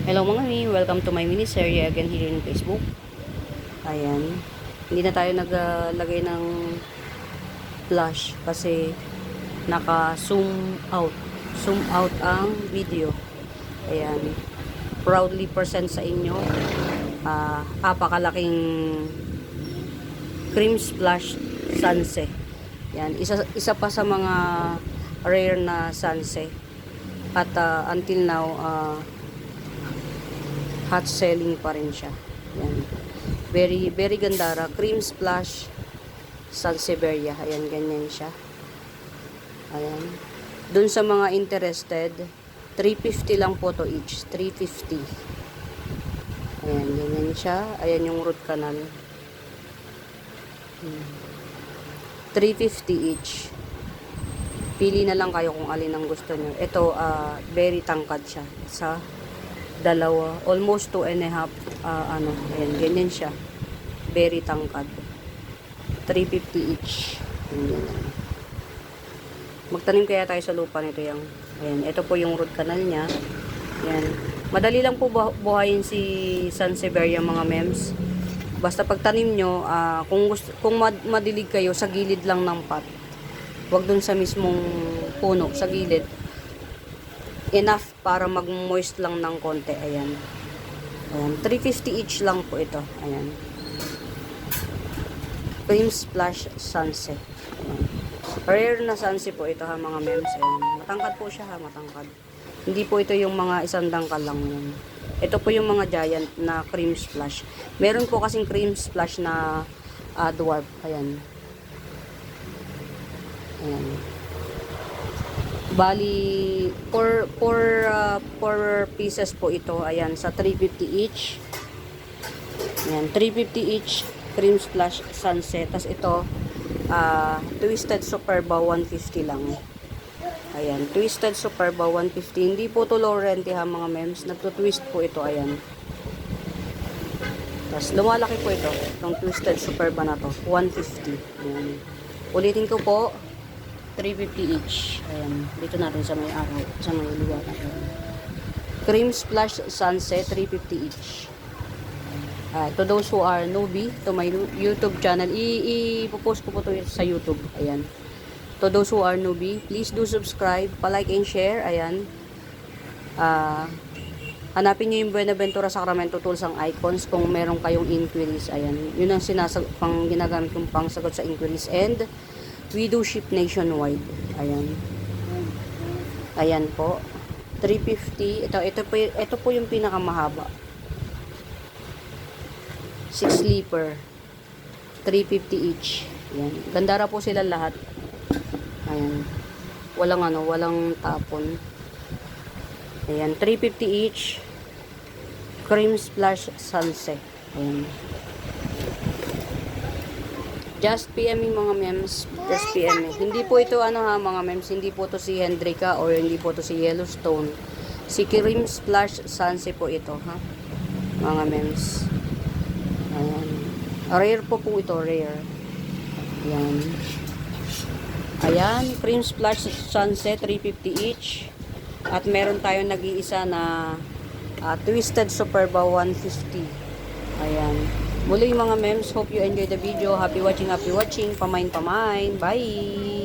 Hello mga mi, welcome to my mini series again here in Facebook. Ayan, hindi na tayo naglagay ng flash kasi naka zoom out ang video. Ayan, proudly present sa inyo apakalaking cream splash sunset. Yan, isa pa sa mga rare na sunset at until now hot selling pa rin siya. Yan. Very, very gandara. Cream Splash Sansevieria. Ayan, ganyan siya. Ayan. Dun sa mga interested, 350 lang po to each. 350. Ayan, ganyan siya. Ayan yung root canal. 350 each. Pili na lang kayo kung alin ang gusto nyo. Ito, very tangkad siya. Sa dalawa, almost 2.5 ayan, ganyan siya, very tangkad, 350 each. Ganyan. Magtanim kaya tayo sa lupa nito yung, ayan, ito po yung root canal niya. Ayan, madali lang po buhayin si Sansevieria mga mems, basta pagtanim nyo, kung madilig kayo, sa gilid lang ng pot, wag dun sa mismong puno, sa gilid, enough para mag-moist lang ng konti. Ayan. Ayan. 350 each lang po ito. Ayan. Cream Splash Sunset. Ayan. Rare na sunset po ito ha mga mems. Ayan. Matangkad po siya ha. Matangkad. Hindi po ito yung mga isang dangkal lang yan. Ito po yung mga giant na cream splash. Meron po kasing cream splash na dwarf. Ayan. Ayan. Bali, 4 pieces po ito. Ayan, sa 350 each. Ayan, 350 each. Cream Splash Sunset. Tapos ito, Twisted Superba 150 lang. Ayan, Twisted Superba 150. Hindi po to Laurenti ha mga mems. Nagtutwist po ito. Ayan. Tapos lumalaki po ito. Itong Twisted Superba na to. 150. Ayan. Ulitin ko po. 350 each. Ayan. Dito natin sa may araw. Sa may lugar. Cream Splash Sunset, 350 each. To those who are newbie to my YouTube channel, ipopost ko po ito sa YouTube. Ayan. To those who are newbie, please do subscribe, palike and share. Ayan. Hanapin nyo yung Buenaventura Sacramento Tools ang icons kung meron kayong inquiries. Ayan. Yun ang ginagamit kong pangsagot sa inquiries. And we do ship nationwide. Ayan. Ayan po. 350. Ito po yung pinakamahaba. 6 sleeper. 350 each. Ayan. Gandara po sila lahat. Ayan. Walang tapon. Ayan. 350 each. Cream Splash Sunset. Ayan. Just PM mga mems. Just PM. Hindi po ito mga mems. Hindi po to si Hendrika or hindi po to si Yellowstone. Si Cream Splash Sunset po ito ha. Mga mems. Ayan. Rare po ito. Rare. Ayan. Ayan. Cream Splash Sunset 350 each. At meron tayong nag-iisa na Twisted Superba 150. Ayan. Muli mga mems, hope you enjoy the video. Happy watching. Pamain. Bye!